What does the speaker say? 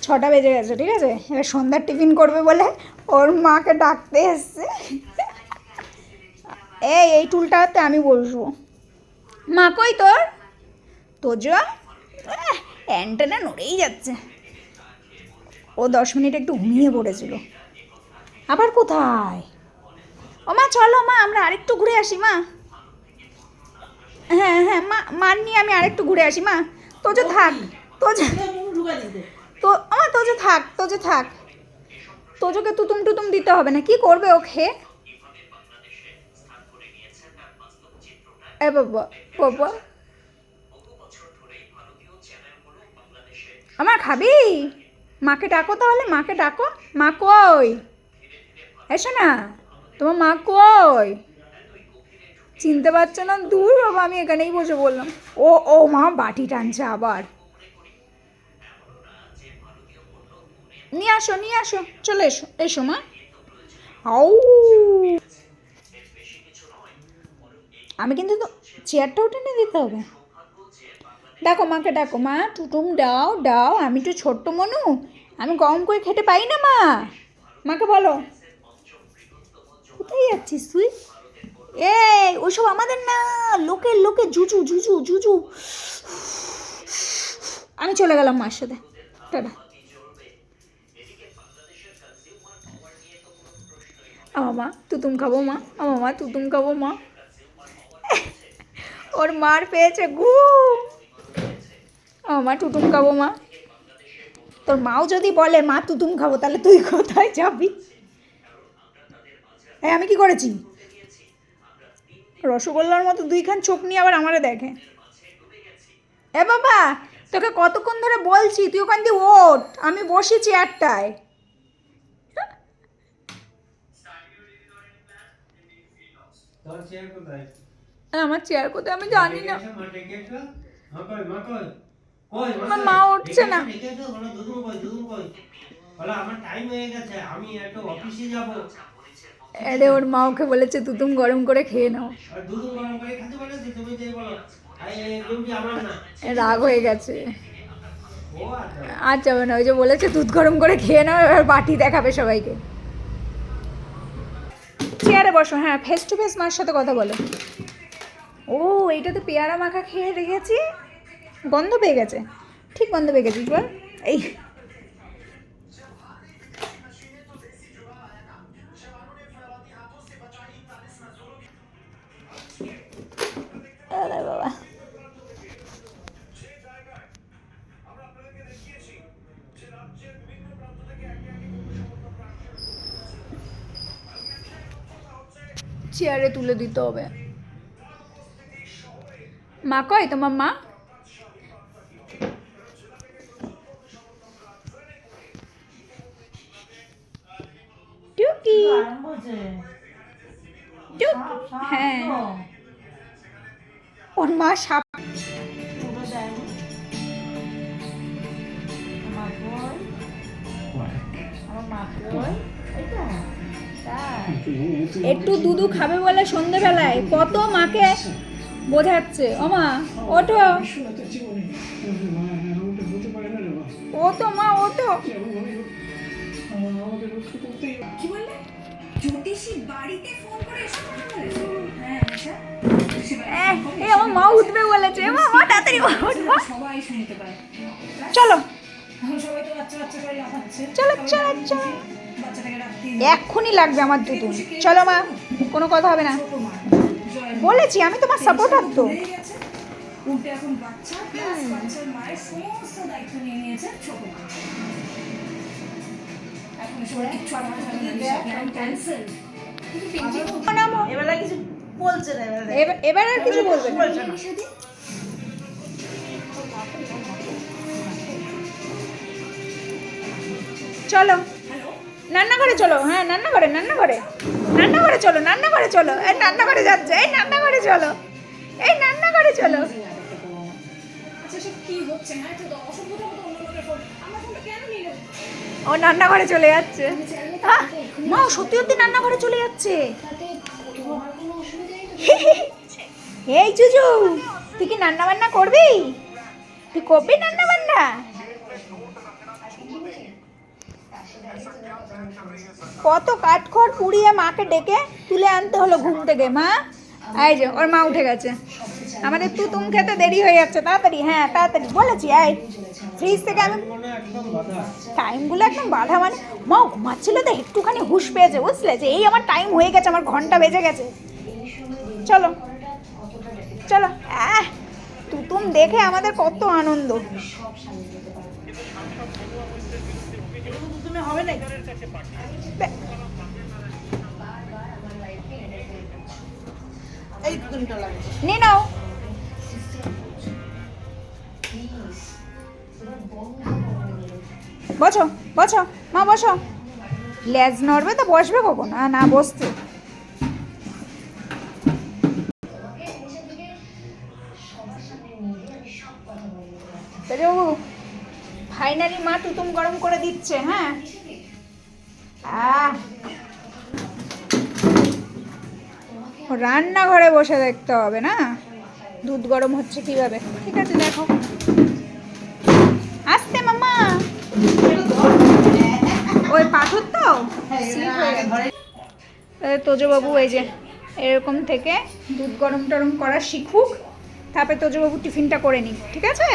6টা বেজে গেছে, ঠিক আছে? এবার সন্ধ্যার টিফিন করবে বলে ওর মাকে ডাকতে এসছে। এই টুলটাতে আমি বসবো। মা কই তোর? তোজো অ্যান্টেনা নড়েই যাচ্ছে। ও 10 মিনিট একটু ঘুমিয়ে পড়েছিল। আবার কোথায়? ও মা চলো মা, আমরা আরেকটু ঘুরে আসি মা। হ্যাঁ হ্যাঁ মা, মার নিয়ে আমি আরেকটু ঘুরে আসি মা। তোজো থাক, তোজো তো আমার তোজো থাক, তোজো থাক। তোজোকে তুতুম টুতুম দিতে হবে না, কি করবে ও খেয়ে? এ বাবা বাবা, আমার খাবি? মাকে ডাকো তাহলে, মাকে ডাকো। মা কই? এসো না, তোমার মা কই? চিনতে পারছো না? দূর বাবা, আমি এখানেই বসে বললাম। ও ও মা বাটি টানছে আবার। নিয়ে আসো নিয়ে আসো, চলে এসো, এসো মা। আউ, আমি কিন্তু তো চেয়ারটাও টেনে দিতে হবে। ডাকো মাকে, ডাকো মা, টুটুম দাও দাও, আমি তো ছোট্ট মনু, আমি গরম করে খেতে পাই না মা। মাকে বলো। কোথায় যাচ্ছিস তুই? এই ওইসব আমাদের না, লোকের লোকে, জুজু জুজু জুজু। আমি চলে গেলাম মার সাথে, টাটা। আমার মা তুতুম খাবো মা, আমার মা তুতুম খাবো মা। ওর মার পেয়েছে ঘুম। আমার মা টুতুম খাবো মা। তোর মাও যদি বলে মা তুতুম খাবো, তাহলে তুই কোথায় যাবি? আমি কি করেছি? রসগোল্লার মতো 2খান চোখ নিয়ে আবার আমারে দেখে। এ বাবা, তোকে কতক্ষণ ধরে বলছি তুই ওখান দিয়ে ওঠ, আমি বসি চেয়ারটায়। আমার চেয়ার কোথায় আমি জানি না। আমার মা উঠছে না। আরে ওর মা ওকে বলেছে তুতুম গরম করে খেয়ে নাও। রাগ হয়ে গেছে। আর যাবে না, ওই যে বলেছে দুধ গরম করে খেয়ে নাও, এবার বাটি দেখাবে সবাইকে। চেয়ারে বসো, হ্যাঁ ফেস টু ফেস মার সাথে কথা বলো। ও এইটা তো পেয়ারা মাখা খেয়ে রেখেছি, গন্ধ পেয়ে গেছে, ঠিক গন্ধ পেয়ে গেছিস বল। এই বাবা, চেয়ারে তুলে দিতে হবে। মা কই তোমার মা? টুকি হ্যাঁ, ওর মা সাপ। একটু দুধু খাবে বলে সন্ধেবেলায় কত মাকে বোঝাচ্ছে। ও মা ওঠো, ও তো মা ও তো। কি বললে? জ্যোতিষী বাড়িতে ফোন করে এসব কথা বলেছে? হ্যাঁ এই আমার মা উঠবে বলেছে। মা মা তাড়াতাড়ি উঠবো, সবাই শুনতে পায়। চলো চলো চলো চলো, এক্ষুনি লাগবে আমার দুধ। চলো মা, কোনো কথা হবে না, বলেছি আমি তোমার সাপোর্টার তো। এবার আর কিছু বলবে না। চলো রান্নাঘরে চলো, হ্যাঁ রান্নাঘরে রান্নাঘরে রান্নাঘরে চলো, রান্নাঘরে চলো, এই রান্নাঘরে যাচ্ছে, এই রান্নাঘরে চলো, এই রান্নাঘরে চলো। ও রান্নাঘরে চলে যাচ্ছে। মা সত্যি সত্যি রান্নাঘরে চলে যাচ্ছে। এই জুজু, তুই কি রান্না বান্না করবি? তুই করবি রান্না বান্না? কত কাঠখড় পুড়িয়ে মাকে ডেকে তুলে আনতে হলো ঘুম থেকে। মা, এই যে ওর মা উঠে গেছে। আমাদের তুতুম খেতে দেরি হয়ে যাচ্ছে, তাড়াতাড়ি, হ্যাঁ তাড়াতাড়ি বলেছি। এই ফ্রিজ থেকে আমি টাইমগুলো একদম বাধা, মানে মা ঘুমাচ্ছিল তো একটুখানি হুঁশ পেয়েছে, বুঝলে, যে এই আমার টাইম হয়ে গেছে, আমার ঘন্টা বেজে গেছে, চলো চলো। তুতুম দেখে আমাদের কত আনন্দ। হবে না, নিয়ে নাও। বসো বসো মা, বসো। লেজ নড়বে তো বসবে কখন? না বসতে। বাবু ফাইনালি মা তুতুম গরম করে দিচ্ছে। হ্যাঁ, রান্নাঘরে বসে দেখতে হবে না দুধ গরম হচ্ছে কিভাবে। ঠিক আছে, দেখো। আসতে মামা, ওই পাথর তো তোজবাবু এই যে এরকম থেকে দুধ গরম টরম করা শিখুক, তারপরে তোজবাবু টিফিনটা করে নিক, ঠিক আছে।